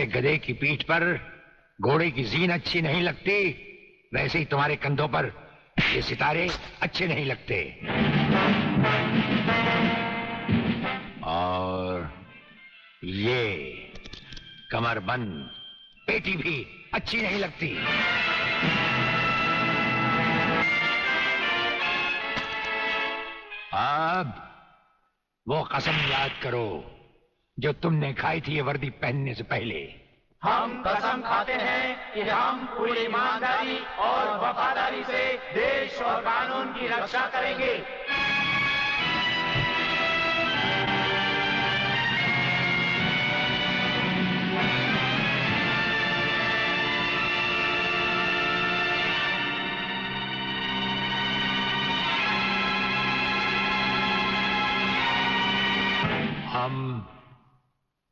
जैसे गधे की पीठ पर घोड़े की जीन अच्छी नहीं लगती, वैसे ही तुम्हारे कंधों पर ये सितारे अच्छे नहीं लगते। और ये कमरबंद पेटी भी अच्छी नहीं लगती। अब वो कसम याद करो जो तुमने खाई थी ये वर्दी पहनने से पहले। हम कसम खाते हैं कि हम पूरी ईमानदारी और वफादारी से देश और कानून की रक्षा करेंगे। हम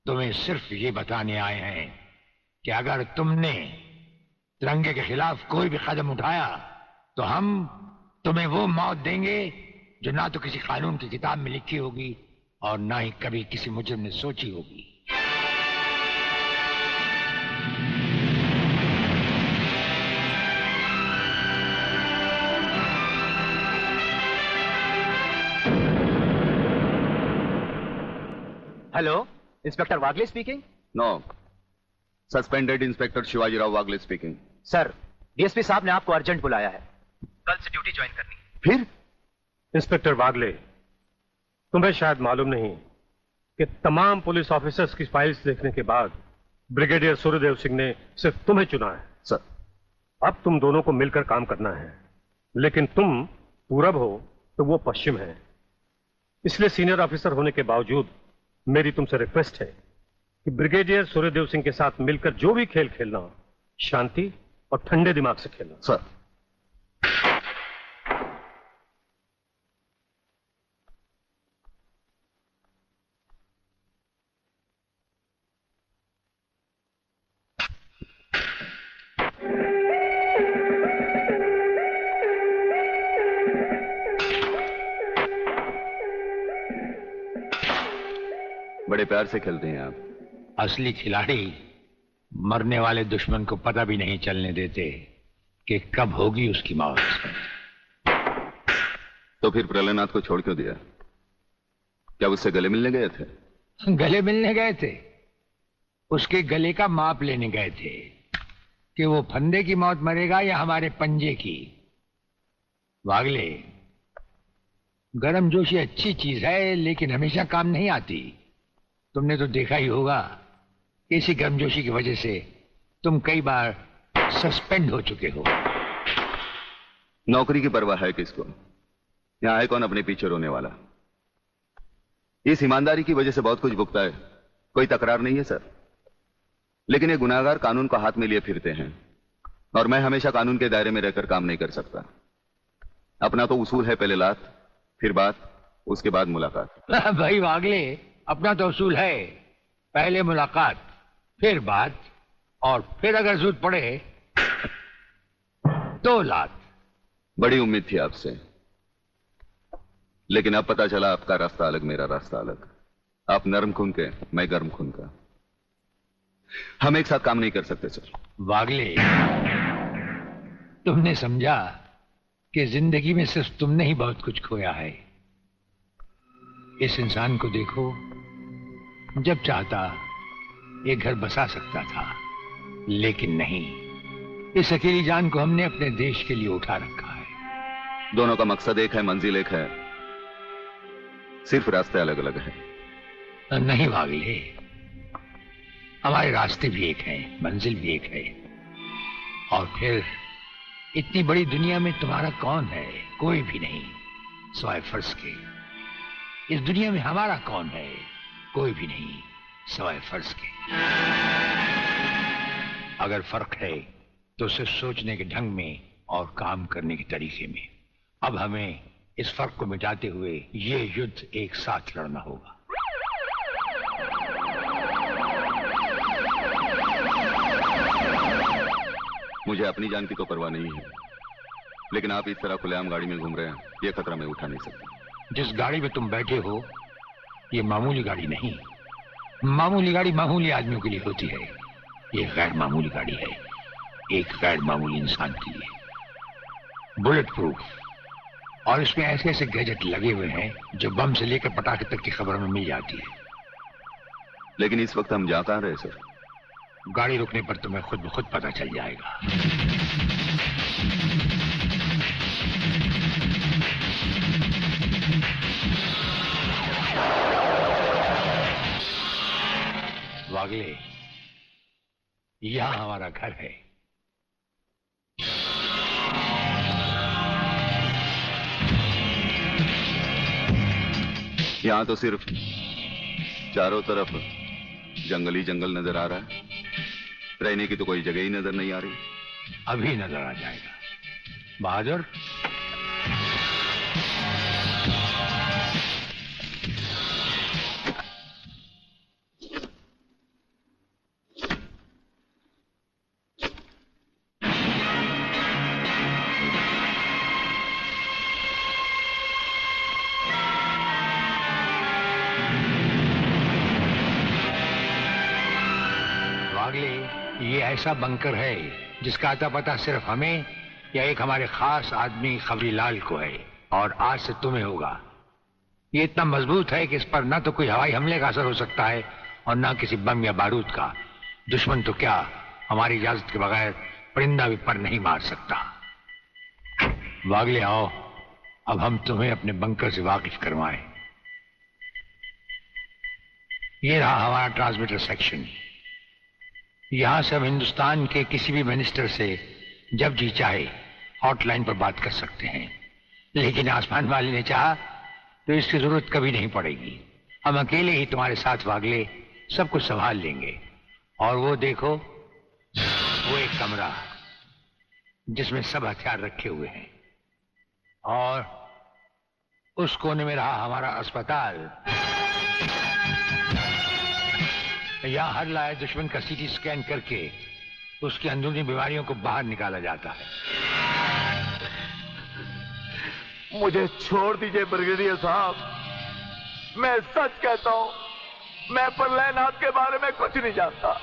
तुम्हें सिर्फ ये बताने आए हैं कि अगर तुमने तिरंगे के खिलाफ कोई भी कदम उठाया तो हम तुम्हें वो मौत देंगे जो ना तो किसी कानून की किताब में लिखी होगी और ना ही कभी किसी मुजरिम ने सोची होगी। Hello, inspector Wagle speaking. No, suspended inspector Shivajirao Wagle speaking. Sir, DSP साहब ने आपको अर्जेंट बुलाया है, कल से ड्यूटी ज्वाइन करनी है। फिर? इंस्पेक्टर वागले, तुम्हें शायद मालूम नहीं कि तमाम पुलिस ऑफिसर्स की फाइल्स देखने के बाद ब्रिगेडियर सूर्यदेव सिंह ने सिर्फ तुम्हें चुना है। सर, अब तुम दोनों को मिलकर काम करना है, लेकिन तुम पूरब हो तो वो पश्चिम है, इसलिए सीनियर ऑफिसर होने के बावजूद मेरी तुमसे रिक्वेस्ट है कि ब्रिगेडियर सूर्यदेव सिंह के साथ मिलकर जो भी खेल खेलना हो, शांति और ठंडे दिमाग से खेलना। सर। बड़े प्यार से खेलते हैं आप। असली खिलाड़ी मरने वाले दुश्मन को पता भी नहीं चलने देते कि कब होगी उसकी मौत। तो फिर प्रलयनाथ को छोड़ क्यों दिया? क्या उससे गले मिलने गए थे? गले मिलने गए थे? उसके गले का माप लेने गए थे कि वो फंदे की मौत मरेगा या हमारे पंजे की। वागले, गर्मजोशी अच्छी चीज है लेकिन हमेशा काम नहीं आती। तुमने तो देखा ही होगा कि इसी गर्मजोशी की वजह से तुम कई बार सस्पेंड हो चुके हो। नौकरी की परवाह है किसको? यहां है कौन अपने पीछे रोने वाला? इस ईमानदारी की वजह से बहुत कुछ भुगता है, कोई तकरार नहीं है सर। लेकिन ये गुनाहगार कानून को हाथ में लिए फिरते हैं और मैं हमेशा कानून के दायरे में रहकर काम नहीं कर सकता। अपना तो उसूल है, पहले लात फिर बात, उसके बाद मुलाकात। भाई वागले, अपना तो उसूल है, पहले मुलाकात फिर बात और फिर अगर जरूरत पड़े तो लात। बड़ी उम्मीद थी आपसे, लेकिन अब पता चला आपका रास्ता अलग, मेरा रास्ता अलग। आप नरम खून के, मैं गर्म खून का। हम एक साथ काम नहीं कर सकते सर। वागले, तुमने समझा कि जिंदगी में सिर्फ तुमने ही बहुत कुछ खोया है। इस इंसान को देखो, जब चाहता एक घर बसा सकता था, लेकिन नहीं, इस अकेली जान को हमने अपने देश के लिए उठा रखा है। दोनों का मकसद एक है, मंजिल एक है, सिर्फ रास्ते अलग अलग हैं। नहीं वागले, हमारे रास्ते भी एक हैं, मंजिल भी एक है। और फिर इतनी बड़ी दुनिया में तुम्हारा कौन है? कोई भी नहीं, सिवाय फर्ज के। इस दुनिया में हमारा कौन है? कोई भी नहीं, सिवाय फर्ज के। अगर फर्क है तो सिर्फ सोचने के ढंग में और काम करने के तरीके में। अब हमें इस फर्क को मिटाते हुए ये युद्ध एक साथ लड़ना होगा। मुझे अपनी जान की तो परवाह नहीं है, लेकिन आप इस तरह खुलेआम गाड़ी में घूम रहे हैं, यह खतरा मैं उठा नहीं सकता। जिस गाड़ी में तुम बैठे हो ये मामूली गाड़ी नहीं। मामूली गाड़ी मामूली आदमियों के लिए होती है, ये गैर मामूली गाड़ी है, एक गैर मामूली इंसान के लिए। बुलेट प्रूफ, और इसमें ऐसे ऐसे गैजेट लगे हुए हैं जो बम से लेकर पटाखे तक की खबर में मिल जाती है। लेकिन इस वक्त हम जा कहां रहे सर? गाड़ी रुकने पर तुम्हें खुद ब खुद पता चल जाएगा। वागले, यहां हमारा घर है। यहां तो सिर्फ चारों तरफ जंगल ही जंगल नजर आ रहा है, रहने की तो कोई जगह ही नजर नहीं आ रही। अभी नजर आ जाएगा बहादुर। ये ऐसा बंकर है जिसका अता पता सिर्फ हमें या एक हमारे खास आदमी खबरीलाल को है, और आज से तुम्हें होगा। ये इतना मजबूत है कि इस पर ना तो कोई हवाई हमले का असर हो सकता है और ना किसी बम या बारूद का। दुश्मन तो क्या, हमारी इजाजत के बगैर परिंदा भी पर नहीं मार सकता। वागले आओ, अब हम तुम्हें अपने बंकर से वाकिफ करवाएं। ये रहा हमारा ट्रांसमीटर सेक्शन। यहां से हम हिंदुस्तान के किसी भी मिनिस्टर से जब जी चाहे हॉटलाइन पर बात कर सकते हैं, लेकिन आसमान वाले ने चाहा तो इसकी जरूरत कभी नहीं पड़ेगी। हम अकेले ही तुम्हारे साथ वागले सब कुछ संभाल लेंगे। और वो देखो, वो एक कमरा जिसमें सब हथियार रखे हुए हैं, और उस कोने में रहा हमारा अस्पताल। यहां हर लाए दुश्मन का सीटी स्कैन करके उसकी अंदरूनी बीमारियों को बाहर निकाला जाता है। मुझे छोड़ दीजिए ब्रिगेडियर साहब, मैं सच कहता हूं, मैं प्रलयनाथ के बारे में कुछ नहीं जानता।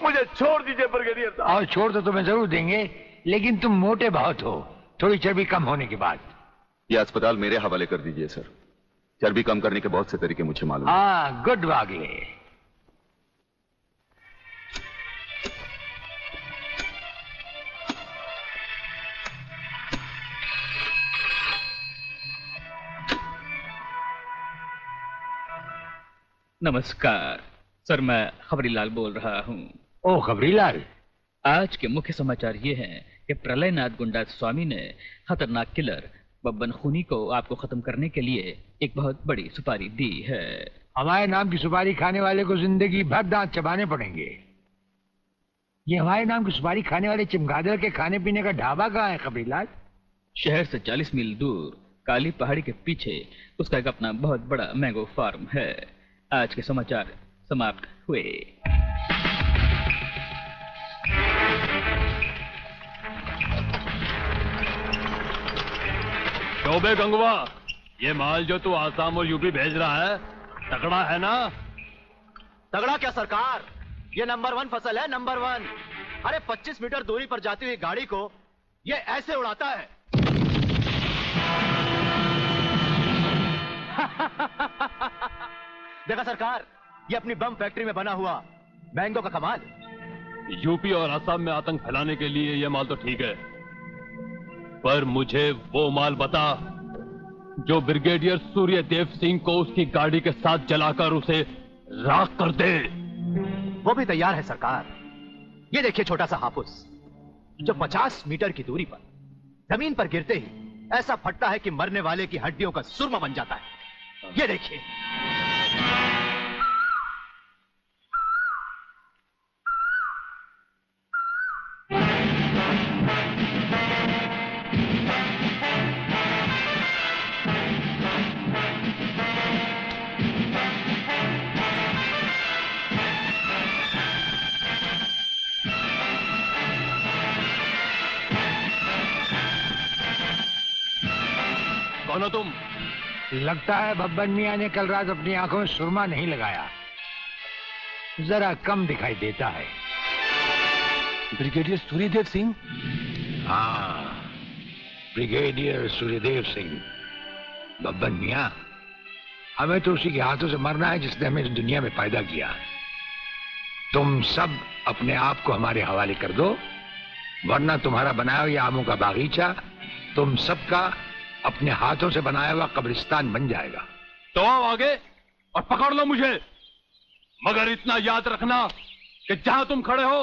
मुझे छोड़ दीजिए ब्रिगेडियर साहब। और छोड़ तो तुम्हें जरूर देंगे, लेकिन तुम मोटे बहुत हो, थोड़ी चर्बी कम होने के बाद। यह अस्पताल मेरे हवाले कर दीजिए सर। चर्बी कम करने के बहुत से तरीके मुझे मालूम है। हाँ, गुड वागले। नमस्कार सर, मैं खबरीलाल बोल रहा हूँ। ओ खबरीलाल, आज के मुख्य समाचार ये हैं कि प्रलयनाथ गुंडा स्वामी ने खतरनाक किलर बब्बन खूनी को आपको खत्म करने के लिए एक बहुत बड़ी सुपारी दी है। हमारे नाम की सुपारी खाने वाले को जिंदगी भर दांत चबाने पड़ेंगे। ये हमारे नाम की सुपारी खाने वाले चमगादड़ के खाने पीने का ढाबा कहाँ है खबरीलाल? शहर से 40 मील दूर काली पहाड़ी के पीछे उसका एक अपना बहुत बड़ा मैंगो फार्म है। आज के समाचार समाप्त हुए। चौबे गंगवा, ये माल जो तू आसाम और यूपी भेज रहा है तगड़ा है ना? तगड़ा क्या सरकार, ये नंबर 1 फसल है, नंबर 1। अरे 25 मीटर दूरी पर जाती हुई गाड़ी को ये ऐसे उड़ाता है। देखा सरकार, ये अपनी बम फैक्ट्री में बना हुआ मैंगो का कमाल। यूपी और असम में आतंक फैलाने के लिए ये माल तो ठीक है, पर मुझे वो माल बता जो ब्रिगेडियर सूर्यदेव सिंह को उसकी गाड़ी के साथ जलाकर उसे राख कर दे। वो भी तैयार है सरकार। ये देखिए छोटा सा हापुस जो 50 मीटर की दूरी पर जमीन पर गिरते ही ऐसा फटता है कि मरने वाले की हड्डियों का सुरमा बन जाता है। ये देखिए। कौन हो तुम? लगता है बब्बन मियां ने कल रात अपनी आंखों में सुरमा नहीं लगाया, जरा कम दिखाई देता है। ब्रिगेडियर सूर्यदेव सिंह। हाँ, ब्रिगेडियर सूर्यदेव सिंह। बब्बन मियां, हमें तो उसी के हाथों से मरना है जिसने हमें इस दुनिया में पैदा किया। तुम सब अपने आप को हमारे हवाले कर दो, वरना तुम्हारा बनाया हुआ आमों का बागीचा तुम सबका अपने हाथों से बनाया हुआ कब्रिस्तान बन जाएगा। तो आओ आगे और पकड़ लो मुझे, मगर इतना याद रखना कि जहां तुम खड़े हो